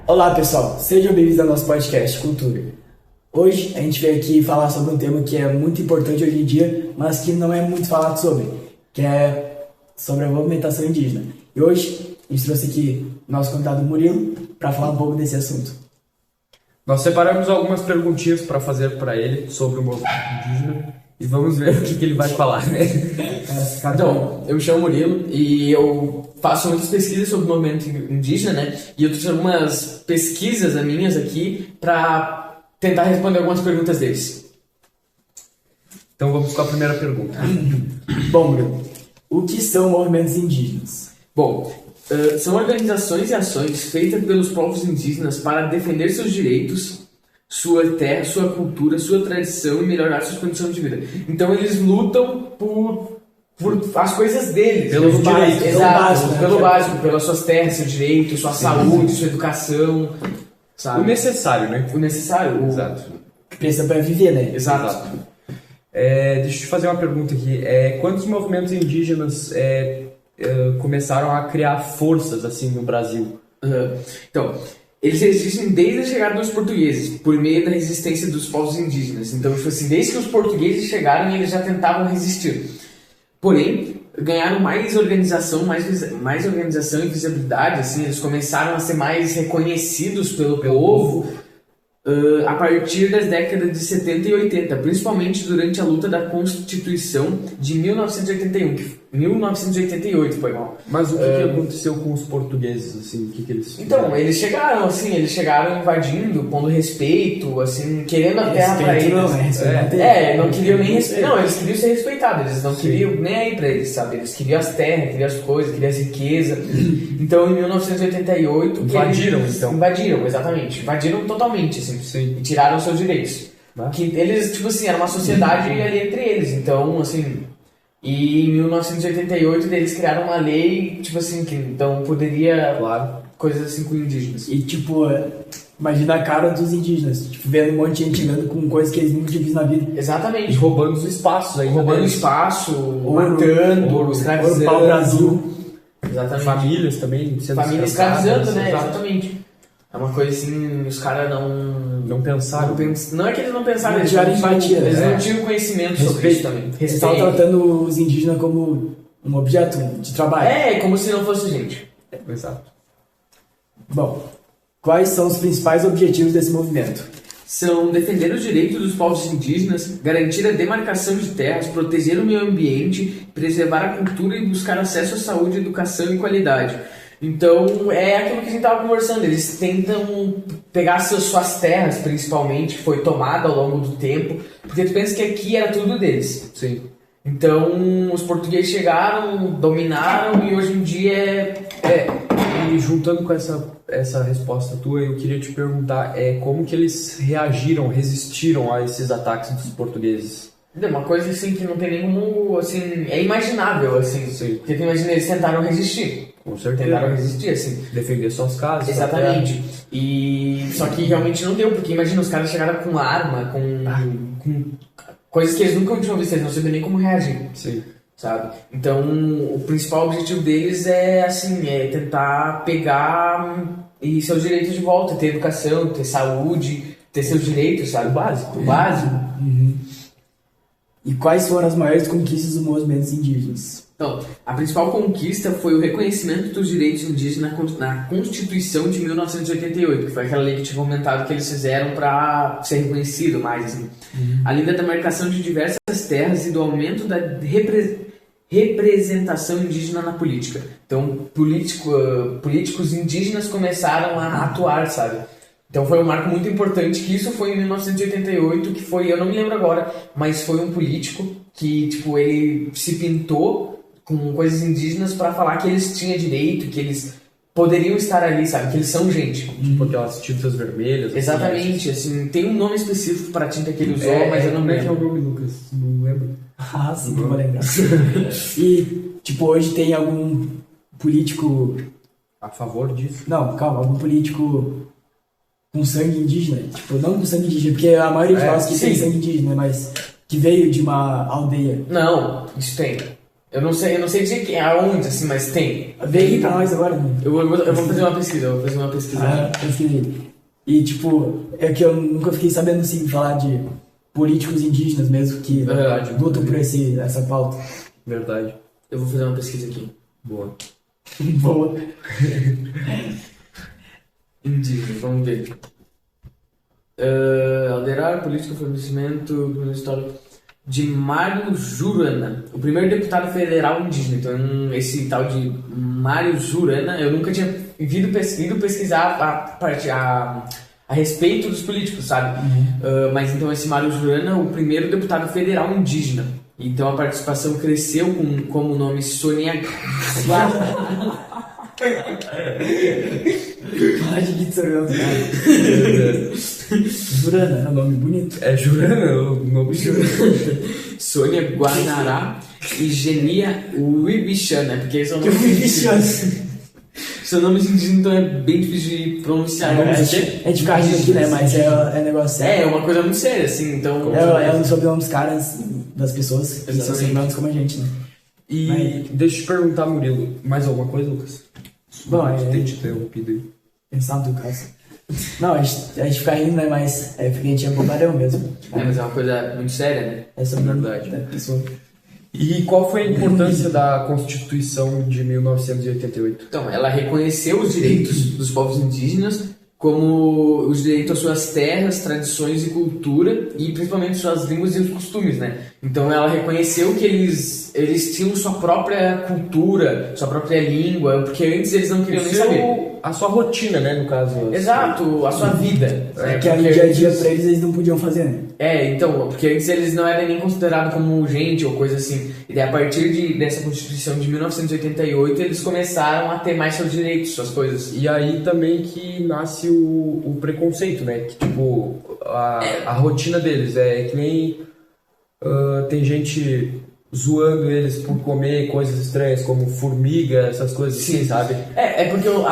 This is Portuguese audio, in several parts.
Olá pessoal, sejam bem-vindos ao nosso podcast Cultura. Hoje a gente veio aqui falar sobre um tema que é muito importante hoje em dia, mas que não é muito falado sobre, que é sobre a movimentação indígena. E hoje a gente trouxe aqui o nosso convidado Murilo para falar um pouco desse assunto. Nós separamos algumas perguntinhas para fazer para ele sobre o movimento indígena e vamos ver o que ele vai falar, né? Então, eu me chamo Murilo e eu faço muitas pesquisas sobre o movimento indígena, né? E eu trouxe algumas pesquisas minhas aqui para tentar responder algumas perguntas deles. Então vamos com a primeira pergunta. Bom, Murilo, o que são movimentos indígenas? Bom, são organizações e ações feitas pelos povos indígenas para defender seus direitos, sua terra, sua cultura, sua tradição e melhorar suas condições de vida. Então eles lutam por as coisas deles. Pelos direitos. Exato, pelo básico, pelas suas terras, seu direito, sua saúde, sua educação. Sabe? O necessário, né? O necessário. Exato. Que precisa para viver, né? Exato. Deixa eu te fazer uma pergunta aqui. Quantos movimentos indígenas começaram a criar forças assim no Brasil? Então, eles existem desde a chegada dos portugueses, por meio da resistência dos povos indígenas. Então, tipo assim, desde que os portugueses chegaram, eles já tentavam resistir. Porém, ganharam mais organização e visibilidade, assim, eles começaram a ser mais reconhecidos pelo povo a partir das décadas de 70 e 80, principalmente durante a luta da Constituição de 1988, foi mal. Mas o que aconteceu com os portugueses, assim? O que eles fizeram? Então, eles chegaram invadindo, pondo respeito, assim, querendo a terra pra eles. Não queriam nem respeito. Não, eles queriam ser respeitados, eles não queriam nem aí pra eles, sabe? Eles queriam as terras, queriam as coisas, queriam as riquezas. Então, em 1988... Invadiram, exatamente. Invadiram totalmente, assim. Sim. E tiraram seus direitos. Que eles, tipo assim, era uma sociedade ali entre eles. Então, assim... E em 1988 eles criaram uma lei, tipo assim, que então poderia... Claro. Coisas assim com indígenas. E tipo, imagina a cara dos indígenas, tipo, vendo um monte de gente andando com coisas que eles nunca tinham visto na vida. Exatamente. E roubando os espaços aí. Roubando espaço, matando, escravizando. Ouro, pau-brasil. Exatamente. Famílias também. Família escravizando, né? Exatamente. É uma coisa assim, os caras não pensaram. Não é que eles não pensaram, eles tiveram empatia. Eles não tinham conhecimento sobre isso também. Eles estavam tratando os indígenas como um objeto de trabalho. Como se não fosse gente. Exato. Bom, quais são os principais objetivos desse movimento? São defender os direitos dos povos indígenas, garantir a demarcação de terras, proteger o meio ambiente, preservar a cultura e buscar acesso à saúde, educação e qualidade. Então, é aquilo que a gente estava conversando, eles tentam pegar suas terras, principalmente, que foi tomada ao longo do tempo, porque tu pensa que aqui era tudo deles. Sim. Então, os portugueses chegaram, dominaram e hoje em dia E juntando com essa resposta tua, eu queria te perguntar como que eles resistiram a esses ataques dos portugueses? É uma coisa assim que não tem nem como, assim, é imaginável, assim. Sim. Porque tu imagina, eles tentaram resistir. Com certeza. Tentaram resistir, assim. Defender suas casas. Exatamente. Só que realmente não deu, porque imagina, os caras chegaram com arma, com coisas que eles nunca tinham visto, eles não sabiam nem como reagir. Sim. Sabe? Então, o principal objetivo deles é tentar pegar seus direitos de volta, ter educação, ter saúde, ter seus direitos, sabe? O básico. Uhum. E quais foram as maiores conquistas dos movimentos indígenas? Então, a principal conquista foi o reconhecimento dos direitos indígenas na Constituição de 1988, que foi aquela lei que eu tinha comentado que eles fizeram para ser reconhecido mais, assim. Além da demarcação de diversas terras e do aumento da representação indígena na política. Então, políticos indígenas começaram a atuar, sabe? Então foi um marco muito importante, que isso foi em 1988, que foi, eu não me lembro agora, mas foi um político que, tipo, ele se pintou com coisas indígenas para falar que eles tinham direito, que eles poderiam estar ali, sabe? Que eles são gente. Tipo aquelas tintas vermelhas. Exatamente, assim, tem um nome específico para a tinta que ele usou, mas eu não lembro. Como é que é o nome, Lucas? Não lembro. Sim, não vou lembrar. E, tipo, hoje tem algum político... A favor disso? Não, calma, algum político com sangue indígena? Tipo, não com sangue indígena, porque a maioria fala que tem sangue indígena, mas que veio de uma aldeia. Não, isso tem. Eu não sei dizer que aonde, assim, mas tem. Vê aí pra nós agora, mano. Eu vou fazer uma pesquisa, Pesquisei. E, tipo, é que eu nunca fiquei sabendo, assim, falar de políticos indígenas mesmo que lutam por essa pauta. Verdade. Eu vou fazer uma pesquisa aqui. Boa. Boa. Indígenas, vamos ver. Alterar política e fornecimento histórico de Mário Jurana, o primeiro deputado federal indígena. Então, esse tal de Mário Jurana, eu nunca tinha ido pesquisar a respeito dos políticos, sabe? Mas então esse Mário Jurana, o primeiro deputado federal indígena. Então a participação cresceu como o nome Sônia. Jurana, é um nome bonito. É Jurana, o nome Jurana. Sônia Guanará e Genia Wibichana, porque são nomes são nomes indígenas, então é bem difícil de pronunciar. A gente fica rindo aqui, né? Mas é negócio sério. É uma coisa muito séria, assim, então... É um sobrenome dos caras, das pessoas, que são sobrenomes como a gente, né? E deixa eu te perguntar, Murilo, mais alguma coisa, Lucas? Bom, Tem te interrompido aí. Pensar no teu caso. Não, a gente fica rindo, né? Mas é porque a gente é bobalhão mesmo. Mas é uma coisa muito séria, né? É sobre verdade da pessoa. E qual foi a importância da Constituição de 1988? Então, ela reconheceu os direitos dos povos indígenas como os direitos às suas terras, tradições e cultura, e principalmente suas línguas e os costumes, né? Então ela reconheceu que eles tinham sua própria cultura, sua própria língua, porque antes eles não queriam nem saber. A sua rotina, né, no caso. Exato, a sua vida. Né? Que era no dia a dia pra eles não podiam fazer, né? Então, porque antes eles não eram nem considerados como gente ou coisa assim. E daí, a partir dessa Constituição de 1988, eles começaram a ter mais seus direitos, suas coisas. E aí também que nasce o preconceito, né? Que, tipo, a rotina deles é que nem... tem gente zoando eles por comer coisas estranhas, como formiga, essas coisas assim, sabe? É porque eu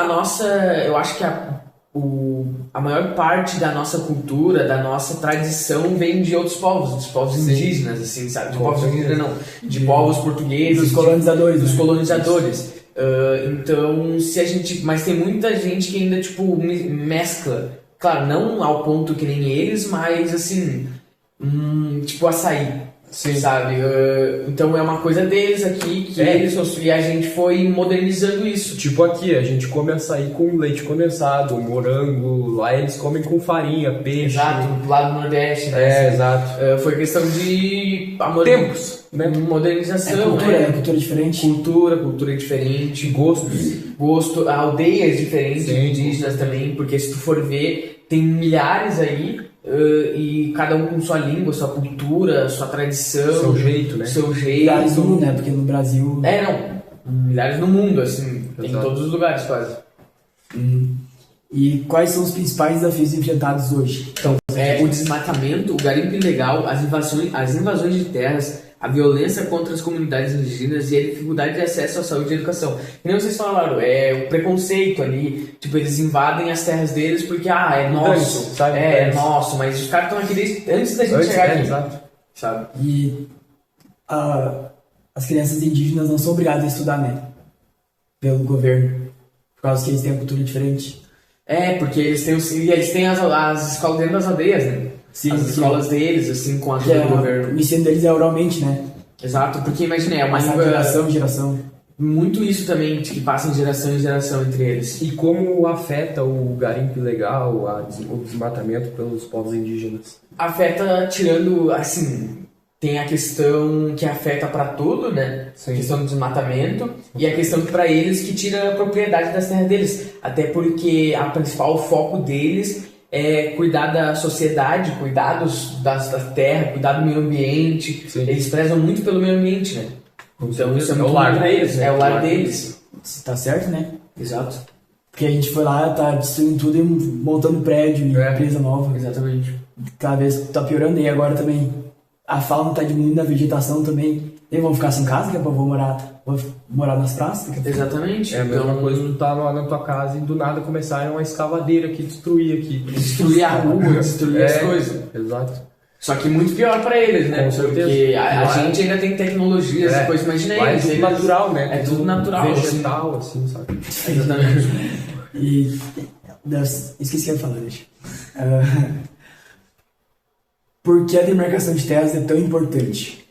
acho que a maior parte da nossa cultura, da nossa tradição vem de outros povos, dos povos indígenas, assim, sabe? De povos indígenas não, de povos portugueses, dos colonizadores. Dos colonizadores. Então, mas tem muita gente que ainda, tipo, mescla. Claro, não ao ponto que nem eles, mas, assim, tipo açaí. Sim. Sabe? Então é uma coisa deles aqui que e a gente foi modernizando isso. Tipo aqui, a gente come açaí com leite condensado, morango, lá eles comem com farinha, peixe. Exato, lá do Nordeste, né? Exato. Foi questão de tempos, né? Modernização, cultura diferente. Cultura diferente, gosto, aldeias diferentes, indígenas também, porque se tu for ver, tem milhares aí. E cada um com sua língua, sua cultura, sua tradição, seu jeito, né? Milhares no mundo, né? Porque no Brasil... milhares no mundo, assim, em todos os lugares quase. E quais são os principais desafios enfrentados hoje? Então, o desmatamento, o garimpo ilegal, as invasões de terras, a violência contra as comunidades indígenas e a dificuldade de acesso à saúde e educação. Que nem vocês falaram, o preconceito ali, tipo, eles invadem as terras deles porque, é nosso, sabe? É nosso, mas os caras estão aqui antes da gente chegar aqui, exato. Sabe? E as crianças indígenas não são obrigadas a estudar, né? Pelo governo, por causa que eles têm a cultura diferente. Porque eles têm as escolas dentro das aldeias, né? Sim, as escolas deles, assim, com a ajuda do governo. O ensino deles é oralmente, né? Exato, porque imagina, é uma língua... geração. Muito isso também, que passa de geração em geração entre eles. E como afeta o garimpo ilegal, o desmatamento pelos povos indígenas? Afeta, tirando, assim, tem a questão que afeta para tudo, né? Sim. A questão do desmatamento e a questão para eles que tira a propriedade das terras deles. Até porque o principal foco deles é cuidar da sociedade, cuidar da terra, cuidar do meio ambiente. Sim. Eles prezam muito pelo meio ambiente, né? Então isso é muito lar deles, né? É o lar deles. Tá certo, né? Exato. Porque a gente foi lá, tá destruindo tudo e montando prédio e empresa nova. Exatamente. Cada vez tá piorando e agora também a fauna tá diminuindo, a vegetação também. Eles vão ficar sem casa, que é pra vou morar nas praças. Exatamente. É a mesma coisa tu tá lá na tua casa e do nada começaram uma escavadeira aqui, destruir a rua, destruir as coisas. Exato. Só que muito pior pra eles, né? Com certeza. Porque a gente ainda tem tecnologias e coisas, imagina Lá eles. é tudo natural, né? É tudo natural. Vegetal, assim, sabe? Exatamente. E esqueci o que eu ia falar, deixa. Por que a demarcação de terras é tão importante?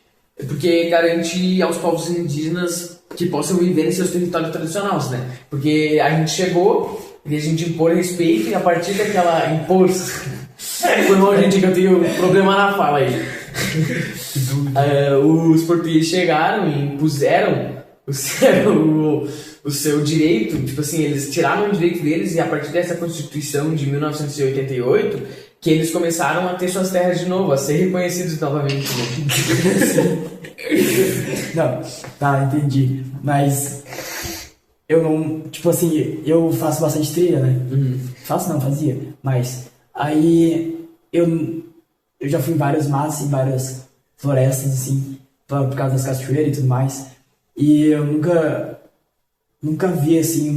Porque garante aos povos indígenas que possam viver em seus territórios tradicionais, né? Porque a gente chegou e a gente impor respeito e a partir daquela impor... Foi mal, gente, que eu tenho problema na fala aí. Os portugueses chegaram e impuseram o seu direito, tipo assim, eles tiraram o direito deles e a partir dessa Constituição de 1988 que eles começaram a ter suas terras de novo, a ser reconhecidos novamente. Né? Não, tá, entendi. Mas eu não, tipo assim, eu faço bastante trilha, né? Faço não, fazia, mas aí eu já fui em vários matos, em várias florestas, assim, por causa das cachoeiras e tudo mais. E eu nunca vi, assim,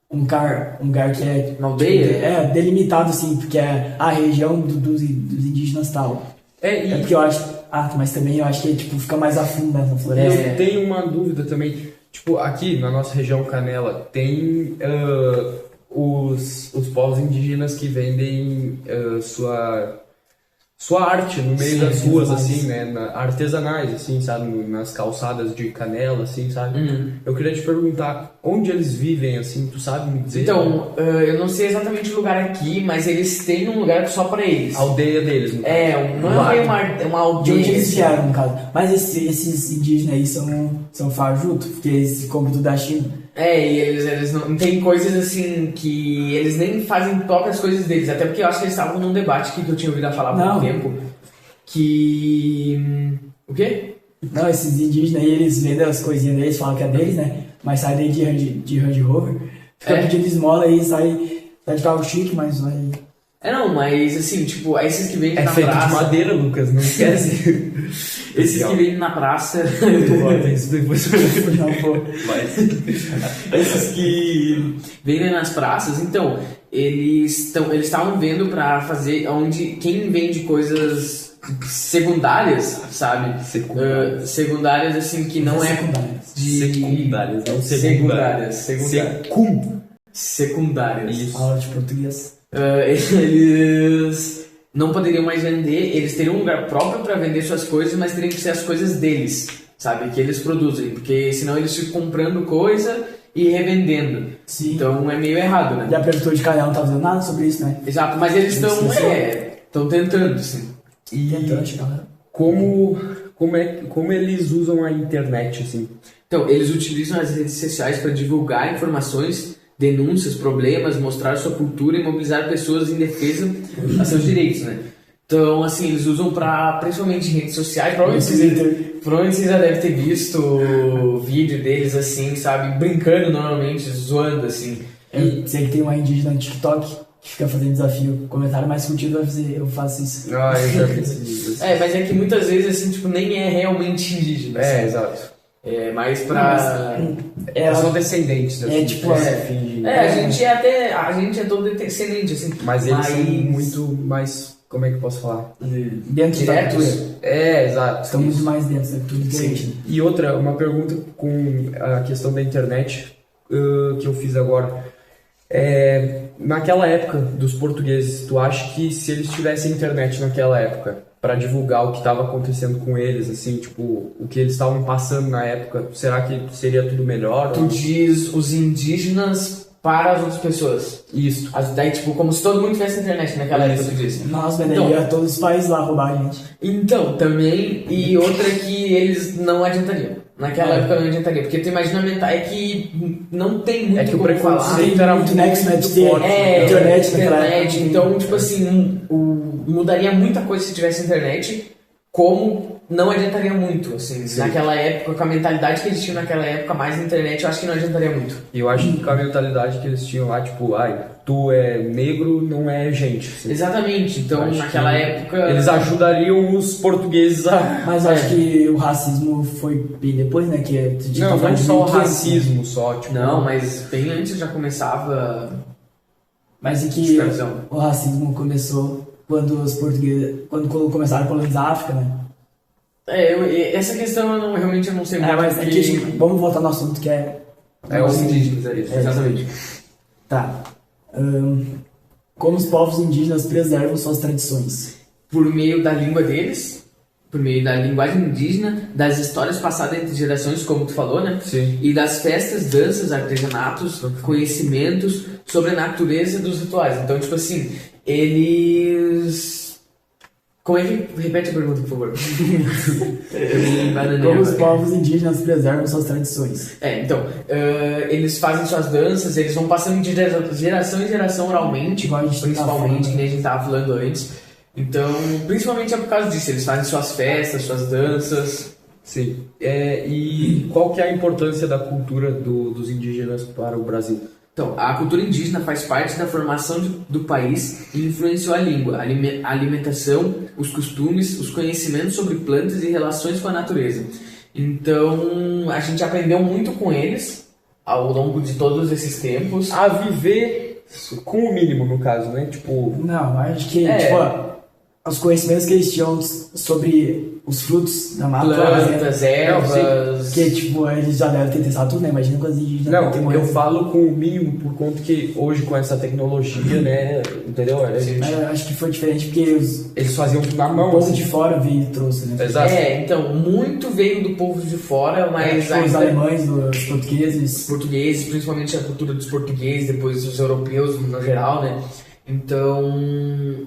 um lugar que é... Uma aldeia? Tipo, delimitado, assim, porque é a região dos indígenas tal. É porque eu acho... mas também eu acho que, tipo, fica mais a fundo na floresta. Eu tenho uma dúvida também. Tipo, aqui na nossa região Canela, tem os povos indígenas que vendem sua arte no meio das ruas, assim, né? Artesanais, assim, sabe? Nas calçadas de Canela, assim, sabe? Eu queria te perguntar, onde eles vivem, assim, tu sabe me dizer? Então, eu não sei exatamente o lugar aqui, mas eles têm um lugar só pra eles. A aldeia deles, no caso. Não é uma aldeia. De onde eles vieram, no caso. Mas esses indígenas aí são fajutos, porque eles compram tudo da China. E eles não... Tem coisas assim que eles nem fazem próprias coisas deles. Até porque eu acho que eles estavam num debate que eu tinha ouvido falar há muito tempo. Que... O quê? Não, esses indígenas aí, eles vendem as coisinhas deles, falam que é deles, né? Mas sai daí de Range Rover. Fica pedindo esmola aí, sai de carro chique, mas vai... Mas assim, tipo, esses que vendem na feito praça... de madeira, Lucas, não esquece. Esses que vendem na praça... Isso depois Não, pô. Esses que vendem nas praças, então, eles estavam vendo pra fazer onde quem vende coisas secundárias, sabe? Secundárias, assim, que não é de... Secundárias, não secundárias. Secundárias. Isso. Aula de português. Eles não poderiam mais vender, eles teriam um lugar próprio para vender suas coisas, mas teriam que ser as coisas deles, sabe? Que eles produzem, porque senão eles ficam comprando coisa e revendendo. Sim. Então é meio errado, né? E a prefeitura de Canela não tá fazendo nada sobre isso, né? Exato, mas eles estão tentando, sim. Tentando chegar lá. Como eles usam a internet, assim? Então, eles utilizam as redes sociais para divulgar informações, denúncias, problemas, mostrar sua cultura e mobilizar pessoas em defesa a seus direitos, né? Então, assim, eles usam principalmente redes sociais. Provavelmente vocês já devem ter visto o vídeo deles, assim, sabe? Brincando normalmente, zoando, assim. Eu sei que tem uma indígena no TikTok que fica fazendo desafio. O comentário mais curtido vai fazer, eu faço isso. Eu já vi esse vídeo. Mas é que muitas vezes, assim, tipo, nem é realmente indígena. Assim. Exato. É mais pra... são descendentes, assim. Tipo, a gente é todo descendente, assim. Mas eles são muito mais... Como é que eu posso falar? Dentro da cultura. Exato. Estão muito mais dentro da cultura diferente. E outra, uma pergunta com a questão da internet que eu fiz agora. Naquela época dos portugueses, tu acha que se eles tivessem internet naquela época para divulgar o que estava acontecendo com eles, assim, tipo, o que eles estavam passando na época, será que seria tudo melhor? Tu diz os indígenas para as outras pessoas. Isso. Daí, tipo, como se todo mundo tivesse internet naquela época, tu diz. Nossa, mas daí ia todos os países lá roubar a gente. Então, também, e outra que eles não adiantariam. Naquela época não adiantaria, porque tu imagina é que não tem muito que o como falar. preconceito era muito forte. Internet. Então, tipo assim, mudaria muita coisa se tivesse internet, como não adiantaria muito, assim. Sim. Naquela época, com a mentalidade que eles tinham naquela época, mais na internet, eu acho que não adiantaria muito. E eu acho que com a mentalidade que eles tinham lá, tipo, tu é negro, não é gente. Assim. Exatamente, então naquela época... Eles ajudariam os portugueses a... Mas acho que o racismo foi bem depois, né? Não só o racismo, tipo... Não, mas bem antes já começava... Mas é que o racismo começou quando os portugueses, quando começaram a colonizar a África, né? Essa questão realmente eu não sei muito. Mas porque... aqui, vamos voltar no assunto que é... os indígenas, é isso, exatamente. Tá. Como os povos indígenas preservam suas tradições? Por meio da língua deles, por meio da linguagem indígena, das histórias passadas entre gerações, como tu falou, né? Sim. E das festas, danças, artesanatos, conhecimentos sobre a natureza dos rituais. Então, tipo assim, eles... Como é que... Repete a pergunta, por favor. Como os povos indígenas preservam suas tradições? Então, eles fazem suas danças, eles vão passando de geração em geração oralmente, principalmente, que nem a gente estava falando antes. Então, principalmente é por causa disso, eles fazem suas festas, suas danças. Sim. E qual que é a importância da cultura dos indígenas para o Brasil? Então, a cultura indígena faz parte da formação do país e influenciou a língua, a alimentação, os costumes, os conhecimentos sobre plantas e relações com a natureza. Então, a gente aprendeu muito com eles ao longo de todos esses tempos. A viver com o mínimo, no caso, né? Tipo... Não, acho que, os conhecimentos que eles tinham sobre os frutos da mata, plantas, ervas... Que, tipo, eles já devem ter testado tudo, né? Imagina quando indígenas... Não, eu falo com o mínimo por conta que hoje com essa tecnologia, né? Entendeu? Acho que foi diferente porque eles faziam tudo na mão. O povo assim. de fora veio e trouxe, né? Exato. Então, muito veio do povo de fora, mas... Os alemães, os portugueses... Os portugueses, principalmente a cultura dos portugueses, depois os europeus no geral, né? Então,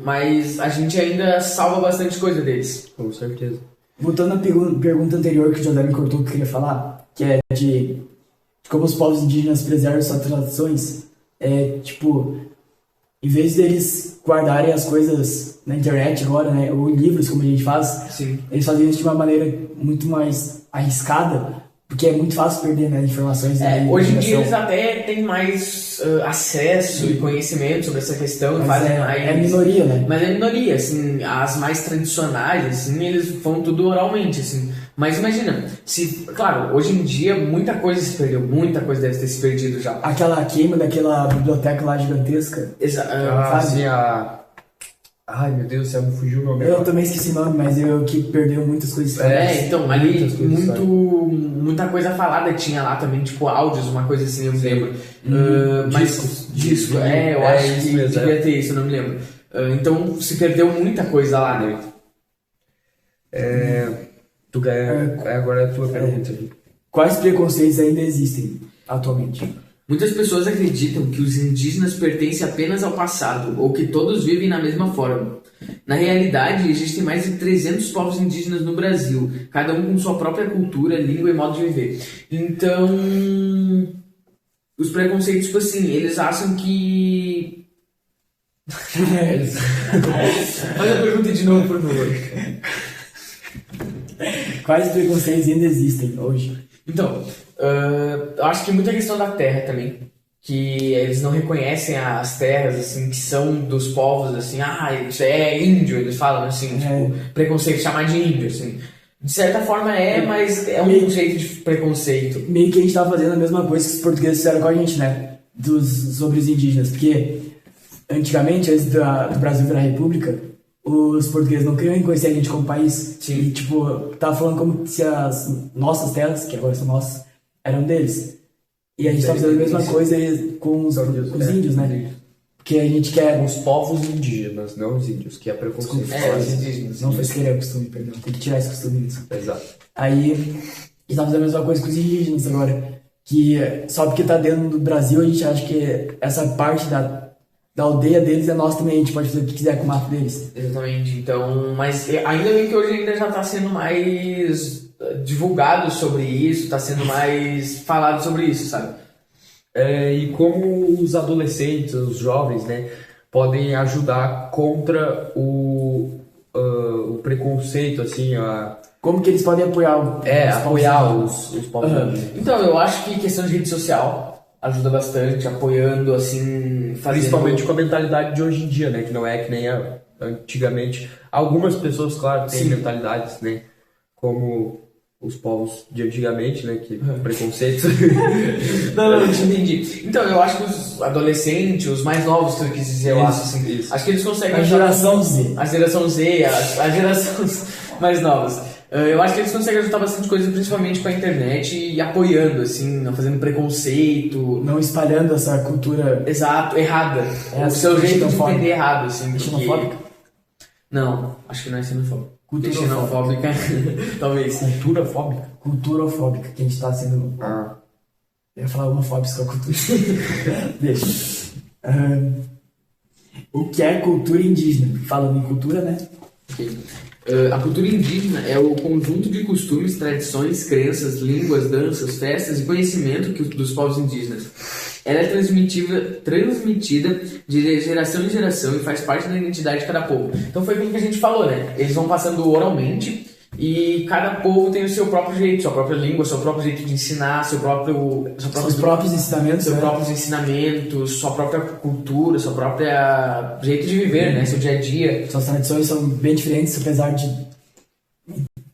mas a gente ainda salva bastante coisa deles. Com certeza. Voltando à pergunta anterior que o José me cortou, que eu queria falar, que é de como os povos indígenas preservam suas tradições, tipo, em vez deles guardarem as coisas na internet agora, né, ou em livros, como a gente faz, Sim. Eles faziam isso de uma maneira muito mais arriscada, porque é muito fácil perder, né, informações. Hoje em dia eles até têm mais acesso e conhecimento sobre essa questão. Mas é minoria, né? Mas é minoria, assim, as mais tradicionais, assim, eles vão tudo oralmente, assim. Mas imagina, claro, hoje em dia muita coisa se perdeu, muita coisa deve ter se perdido já. Aquela queima daquela biblioteca lá gigantesca. Assim, Ai, meu Deus do céu, me fugiu o nome. Eu também esqueci o nome, mas eu que perdeu muitas coisas. Então, ali muita coisa falada tinha lá também, tipo áudios, uma coisa assim, eu me lembro. Disco, eu acho que mesmo, devia ter isso, eu não me lembro. Então, se perdeu muita coisa lá, né? Agora é a tua pergunta. Quais preconceitos ainda existem atualmente? Muitas pessoas acreditam que os indígenas pertencem apenas ao passado, ou que todos vivem na mesma forma. Na realidade, existem mais de 300 povos indígenas no Brasil, cada um com sua própria cultura, língua e modo de viver. Então, os preconceitos, tipo assim, eles acham que... Faz a pergunta de novo, por favor. Quais preconceitos ainda existem hoje? Então, eu acho que muita questão da terra também, que eles não reconhecem as terras, assim, que são dos povos, assim, isso é índio, eles falam, assim, tipo, preconceito, chamar de índio, assim. De certa forma mas é um jeito de preconceito. Meio que a gente tava fazendo a mesma coisa que os portugueses fizeram com a gente, né? Sobre os indígenas, porque antigamente, antes do Brasil virar república, os portugueses não queriam reconhecer a gente como país. Sim. E, tipo, tava falando como se as nossas terras, que agora são nossas, eram deles. E a gente tá fazendo a mesma coisa com os índios, né? Porque a gente quer... Os povos indígenas, não os índios, que é preconceito. Os indígenas. Não foi querer o costume, perdão. Tem que tirar esse costume disso. Exato. Aí, a gente tá fazendo a mesma coisa com os indígenas agora. Que só porque tá dentro do Brasil, a gente acha que essa parte da aldeia deles é nossa também, a gente pode fazer o que quiser com o mato deles. Exatamente, então, mas ainda bem que hoje ainda já está sendo mais divulgado sobre isso, está sendo mais falado sobre isso, sabe? E como os adolescentes, os jovens, né, podem ajudar contra o preconceito, assim, Como que eles podem apoiar os povos. Então, eu acho que questão de rede social ajuda bastante, apoiando, assim, fazendo... Principalmente com a mentalidade de hoje em dia, né? Que não é que nem antigamente. Algumas pessoas, claro, têm mentalidades, né? Como os povos de antigamente, né? Que preconceito. Não, te entendi. Então, eu acho que os adolescentes, os mais novos, que eu quis dizer, eu acho assim, acho que eles conseguem... A geração Z. A geração Z, as gerações mais novas. Eu acho que eles conseguem ajudar bastante coisa, principalmente com a internet e apoiando, assim, não fazendo preconceito. Não espalhando essa cultura... Exato, errada. O seu jeito de entender errado, assim. Xenofóbica? Não, acho que não é xenofóbica. Culturofóbica. Talvez. Culturafóbica? Culturofóbica, que a gente tá sendo... Eu ia falar homofóbico com a cultura. Deixa. O que é cultura indígena? Falando em cultura, né? Ok. A cultura indígena é o conjunto de costumes, tradições, crenças, línguas, danças, festas e conhecimento dos povos indígenas. Ela é transmitida de geração em geração e faz parte da identidade de cada povo. Então foi aquilo que a gente falou, né? Eles vão passando oralmente e cada povo tem o seu próprio jeito, sua própria língua, seu próprio jeito de ensinar, seus próprios ensinamentos, próprios ensinamentos, sua própria cultura, seu próprio jeito de viver, né? Seu dia a dia. Suas tradições são bem diferentes, apesar de...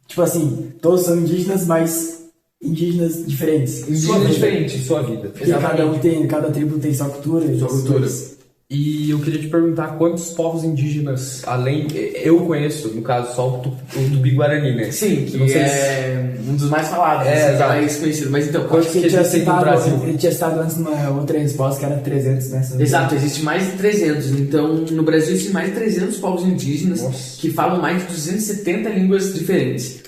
Tipo assim, todos são indígenas, mas indígenas diferentes. Indígenas diferentes, sua vida. Porque cada tribo tem sua cultura. Sua cultura. E eu queria te perguntar quantos povos indígenas, além... Eu conheço, no caso, só o Tupi-Guarani, né? Sim, que é um dos mais falados, mais conhecido. Mas então, quantos que existem no Brasil? Ele tinha citado antes numa outra resposta que era 300, né? Exato, existe mais de 300. Então, no Brasil existem mais de 300 povos indígenas que falam mais de 270 línguas diferentes.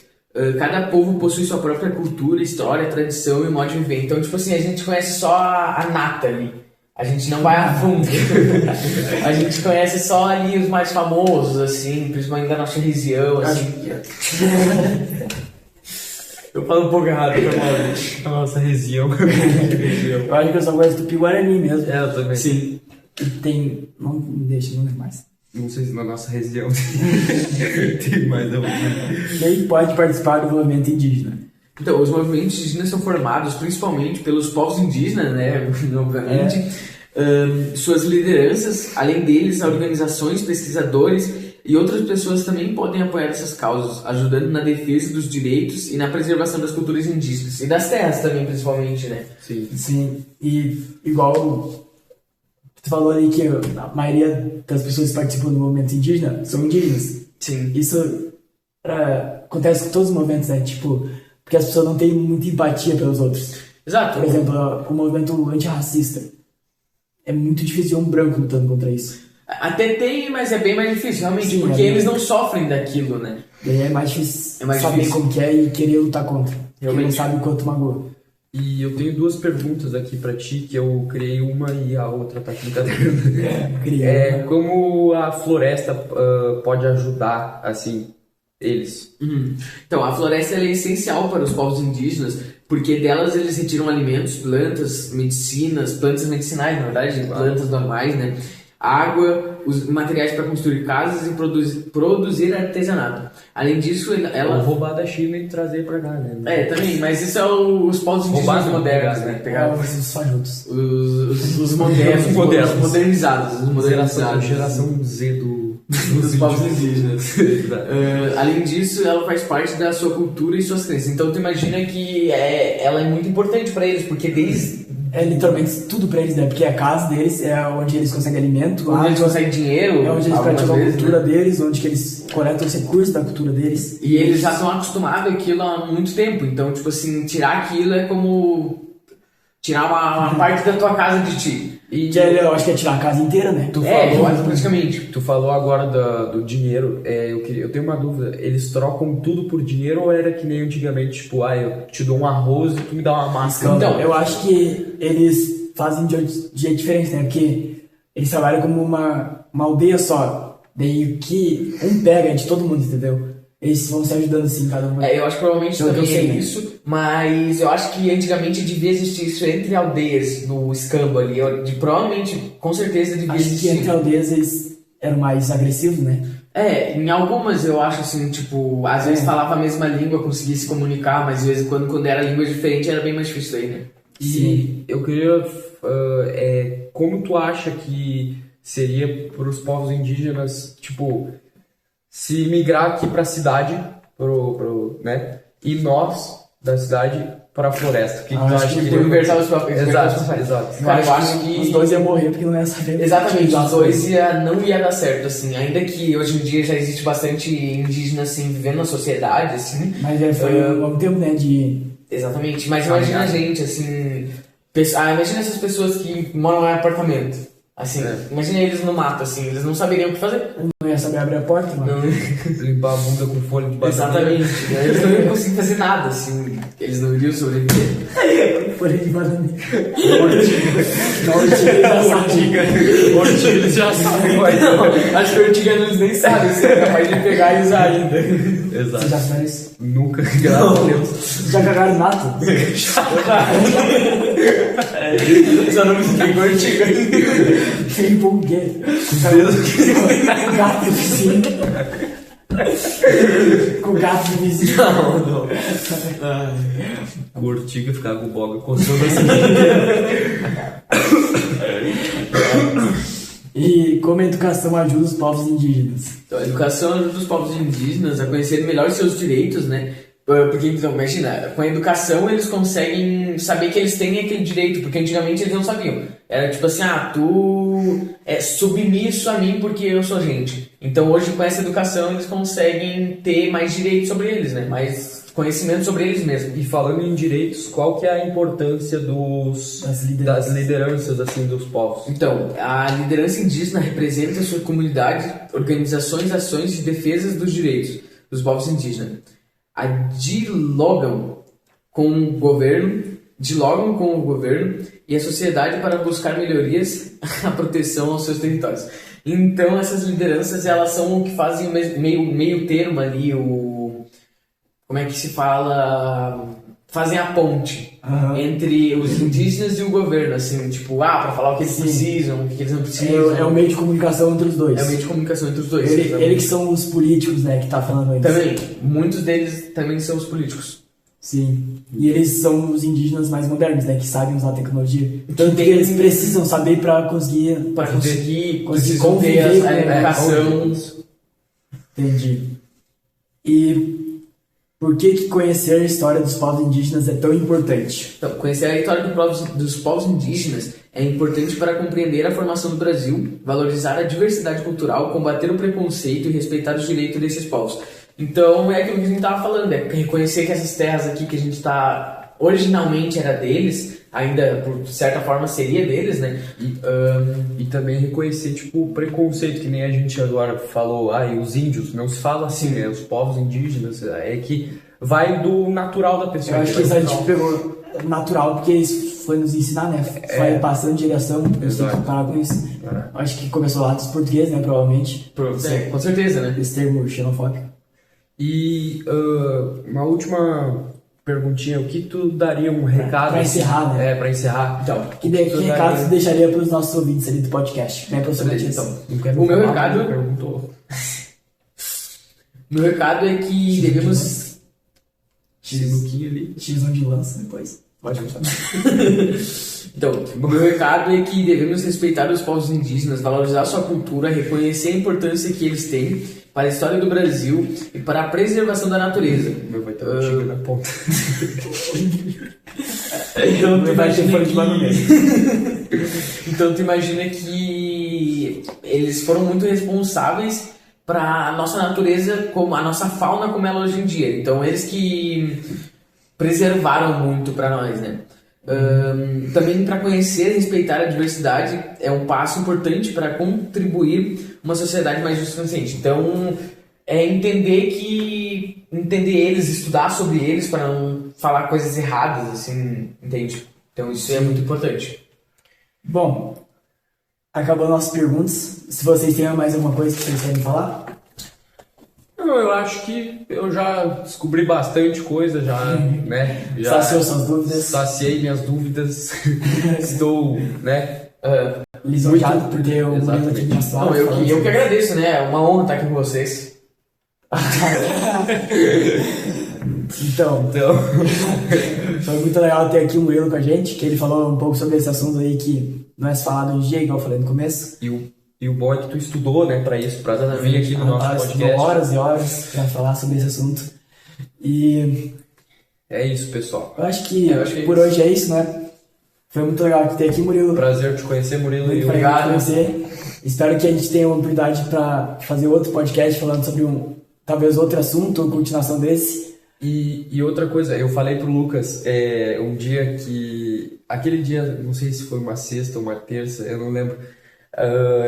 Cada povo possui sua própria cultura, história, tradição e modo de viver. Então, tipo assim, a gente conhece só a nata ali. A gente não vai a fundo. A gente conhece só ali os mais famosos, assim, principalmente da nossa região, assim. Eu falo um pouco errado, a nossa região. Eu acho que eu só gosto do Tupi-Guarani mesmo. Eu também. Sim. E tem... Não me deixa, não lembro mais. Não sei se na nossa região tem mais alguma. Quem pode participar do movimento indígena? Então, os movimentos indígenas são formados principalmente pelos povos indígenas, né? Obviamente. Suas lideranças, além deles, organizações, pesquisadores e outras pessoas também podem apoiar essas causas, ajudando na defesa dos direitos e na preservação das culturas indígenas. E das terras também, principalmente, né? Sim. E igual tu falou ali que a maioria das pessoas que participam do movimento indígena são indígenas. Sim. Isso acontece com todos os movimentos, né? Tipo... Porque as pessoas não têm muita empatia pelos outros. Exato. Por exemplo, o movimento antirracista. É muito difícil ver um branco lutando contra isso. Até tem, mas é bem mais difícil, realmente. Sim, porque eles não sofrem daquilo, né? Daí é mais difícil saber como que é e querer lutar contra. Realmente. Porque não sabe o quanto magoa. E eu tenho duas perguntas aqui pra ti, que eu criei uma e a outra tá aqui no caderno. Como a floresta pode ajudar, assim... eles. Então, a floresta ela é essencial para os povos indígenas, porque delas eles retiram alimentos, plantas medicinais, na verdade, plantas normais, né? Água, os materiais para construir casas e produzir artesanato. Além disso, ela... Ou roubar da China e trazer para cá, né? Também, mas isso é os povos indígenas modernos, né? Pegar os fajutos. Os modernos, os modernizados. Geração Z dos povos indígenas. Além disso, ela faz parte da sua cultura e suas crenças. Então, tu imagina que ela é muito importante para eles, porque desde... É literalmente tudo pra eles, né? Porque a casa deles é onde eles conseguem alimento, onde eles conseguem dinheiro, é onde eles praticam a cultura deles, onde que eles coletam os recursos da cultura deles. E eles já estão acostumados àquilo há muito tempo. Então, tipo assim, tirar aquilo é como tirar uma parte da tua casa de ti. Eu acho que é tirar a casa inteira, né? Praticamente. Tu falou agora do dinheiro, eu tenho uma dúvida, eles trocam tudo por dinheiro ou era que nem antigamente, tipo, eu te dou um arroz e tu me dá uma massa? Então, eu acho que eles fazem de jeito diferente, né? Porque eles trabalham como uma aldeia só, daí o que um pega é de todo mundo, entendeu? Eles vão se ajudando assim, cada um. Eu acho que provavelmente também é isso, mas eu acho que antigamente devia existir isso entre aldeias, no escambo ali. Provavelmente, com certeza devia existir. Acho que entre aldeias eles eram mais agressivos, né? Em algumas eu acho assim, tipo, às vezes falava a mesma língua, conseguia se comunicar, mas às vezes quando era língua diferente era bem mais difícil aí, né? E eu queria... como tu acha que seria para os povos indígenas, tipo... se migrar aqui pra cidade, né? e nós, da cidade, para a floresta. O que tu acho acha que que Por inversar os papéis. Exato. Cara, eu acho que os dois iam morrer porque não ia saber. exatamente, utilizar os as dois coisas. não ia dar certo, assim. Ainda que hoje em dia já existe bastante indígena, assim, vivendo na sociedade, assim. Mas foi um tempo, né, de... Exatamente, mas imagina a gente, assim... imagina essas pessoas que moram em apartamento. Assim, imagina eles no mato, assim, eles não saberiam o que fazer. Não ia saber abrir a porta, mano. Limpar a bunda com folha de bananeira. Exatamente, né? Eles não iam conseguir fazer nada, assim. Eles não iriam sobreviver. Folha de bananeira. Ortiga, Eles já sabem qual é. Não, acho que o ortigano eles nem sabem, se é capaz de pegar e usar ainda. Vocês Exato. já fizeram isso? Nunca, graças a Deus. Já cagaram nato? Só não me explica ortiga. Tem um quê? Com gato de vizinho. Com gato de vizinho. Não. O Ortiga ficava com o boga coçando assim. E como a educação ajuda os povos indígenas? Então, a educação ajuda os povos indígenas a conhecerem melhor seus direitos, né? Porque, então, imagina, com a educação eles conseguem saber que eles têm aquele direito, porque antigamente eles não sabiam. Era tipo assim, tu é submisso a mim porque eu sou gente. Então hoje com essa educação eles conseguem ter mais direitos sobre eles, né? Mais conhecimento sobre eles mesmos. E falando em direitos, qual que é a importância das lideranças assim dos povos? Então, a liderança indígena representa a sua comunidade, organizações, ações e defesas dos direitos dos povos indígenas. Dialogam com o governo e a sociedade para buscar melhorias à proteção aos seus territórios. Então, essas lideranças, elas são o que fazem o meio termo ali, como é que se fala? Fazem a ponte entre os indígenas e o governo, assim, tipo, para falar o que eles precisam, o que eles não precisam. É o meio de comunicação entre os dois. É o meio de comunicação entre os dois. Ele que são os políticos, né, que tá falando isso. Também, muitos deles também são os políticos. Sim. E eles são os indígenas mais modernos, né, que sabem usar a tecnologia. Tanto que eles precisam saber para conseguir conviver a educação. Entendi. E por que conhecer a história dos povos indígenas é tão importante? Então, conhecer a história dos povos indígenas é importante para compreender a formação do Brasil, valorizar a diversidade cultural, combater o preconceito e respeitar os direitos desses povos. Então, é aquilo que a gente estava falando, é reconhecer que essas terras aqui que a gente está, originalmente era deles, ainda por certa forma seria deles, né? E também reconhecer, tipo, o preconceito, que nem a gente agora falou, e os índios, não se fala assim, né? Os povos indígenas, é que vai do natural da pessoa. Eu acho que isso a gente pegou natural, porque isso foi nos ensinar, né? Vai passando de geração, eu tenho que parar com isso. Acho que começou lá dos portugueses, né? Provavelmente. Com certeza, né? Esse termo xenofóbico. E uma última perguntinha, o que tu daria um recado? Pra encerrar, né? Pra encerrar. Então, que recado tu deixaria pros nossos ouvintes ali do podcast? Né, professor Matias? Então, o meu recado... Meu recado é que devemos... X1 de lança depois. Pode continuar. Então, o meu recado é que devemos respeitar os povos indígenas, valorizar sua cultura, reconhecer a importância que eles têm para a história do Brasil e para a preservação da natureza. Meu vai ter um tigre na ponta. Então tu imagina Então tu imagina que eles foram muito responsáveis para a nossa natureza, como a nossa fauna como ela hoje em dia. Então eles que preservaram muito para nós, né? Também para conhecer e respeitar a diversidade é um passo importante para contribuir uma sociedade mais justa e consciente. Então é entender eles, estudar sobre eles para não falar coisas erradas, assim, entende? Então isso é muito importante. Bom, acabou nossas perguntas. Se vocês têm mais alguma coisa que vocês querem falar? Não, eu acho que eu já descobri bastante coisa, né? Já saciou suas dúvidas. Saciei minhas dúvidas. Estou, né? Lisonjeado por ter o Murilo aqui na sala. Não, eu que agradeço, né? É uma honra estar aqui com vocês. Então, foi muito legal ter aqui o Murilo com a gente, que ele falou um pouco sobre esse assunto aí que não é falado hoje em dia, igual eu falei no começo. E o bom é que tu estudou, né, pra isso, pra vir aqui no nosso podcast. Horas e horas pra falar sobre esse assunto. E É isso, pessoal. Eu acho que, Eu acho que é por isso. hoje é isso, né? Foi muito legal te ter aqui, Murilo. Prazer te conhecer, Murilo. Muito E obrigado por você. Espero que a gente tenha uma oportunidade para fazer outro podcast falando sobre talvez outro assunto ou continuação desse. E outra coisa, eu falei pro Lucas um dia que... Aquele dia, não sei se foi uma sexta ou uma terça, eu não lembro.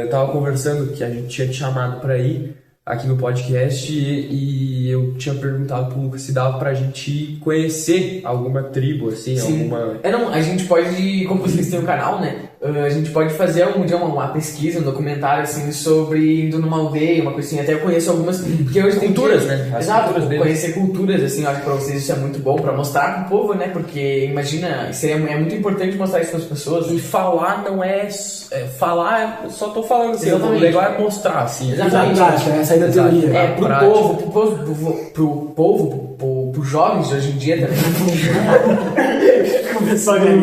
Eu tava conversando que a gente tinha te chamado pra ir aqui no podcast e eu tinha perguntado pro Lucas se dava pra gente conhecer alguma tribo, assim, Sim. alguma... Não, a gente pode, como vocês têm um canal, né? A gente pode fazer algum dia uma pesquisa, um documentário, assim, sobre indo numa aldeia, uma coisa assim. Até eu conheço algumas... Porque hoje tem Culturas, né? As Exato, culturas deles. conhecer culturas, assim, eu acho que pra vocês isso é muito bom, pra mostrar pro povo, né? Porque, imagina, é muito importante mostrar isso pras pessoas. E falar não falar, eu só tô falando assim, o Exatamente. legal é mostrar, assim. Exatamente. Na prática, né? Sair da Exato. teoria. Pro prática. povo, pros jovens de hoje em dia também. Começou a ganhar.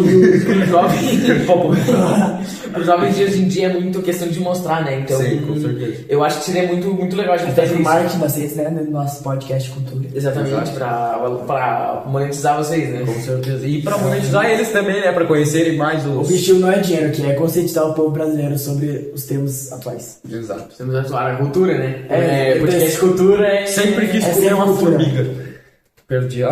Pros jovens de hoje em dia é muito questão de mostrar, né? Então, Sim, com certeza. eu acho que seria muito, muito legal a gente Até fazer pro isso. marketing da vocês, né? No nosso podcast Cultura. Exatamente, Exato. pra monetizar vocês, né? Com certeza. E pra monetizar eles também, né? Pra conhecerem mais O os... objetivo não é dinheiro, que é conscientizar o povo brasileiro sobre os termos atuais. Exato. Precisamos atuar a cultura, né? É, Podcast cultura é... Sempre quis É comer sempre uma cultura. formiga. Perdi a...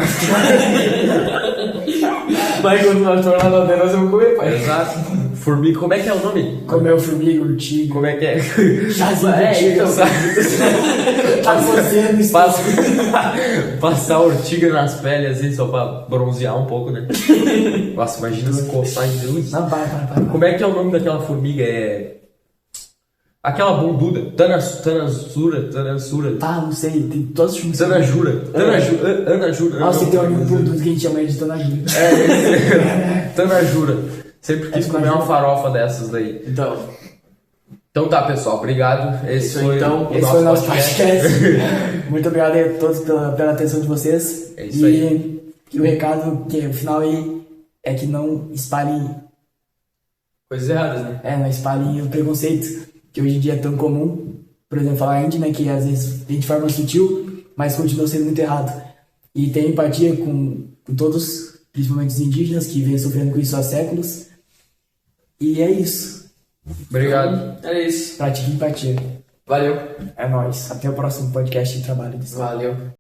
Mas quando nós formos lá dentro, nós vamos comer, pai. Exato. Formiga, como é que é o nome? Comeu formiga, urtiga. Como é que é? Chazinho de urtiga. então, Tá fazendo isso. Passar ortiga nas peles assim, só pra bronzear um pouco, né? Nossa, imagina se coçar em luz. Não, para. Como é que é o nome daquela formiga? Aquela bunduda. Tanasura. Tá, não sei, tem todos os filmes. Tanajura. Anajura. Nossa, tem um amigo produto que a gente chama ele de Tanajura. Tanajura. Sempre quis É comer uma farofa dessas daí. Então tá, pessoal. Obrigado. Esse foi o nosso podcast. Muito obrigado a todos pela atenção de vocês. É isso aí. E o recado, que o final aí, é que não espalhem, coisas erradas, né? não espalhem o preconceito, que hoje em dia é tão comum. Por exemplo, falar indie, né, que às vezes vem de forma sutil, mas continua sendo muito errado. E ter empatia com todos, principalmente os indígenas, que vêm sofrendo com isso há séculos. E é isso. Obrigado. É isso. Pratique empatia. Valeu. É nóis. Até o próximo podcast de trabalho. Valeu.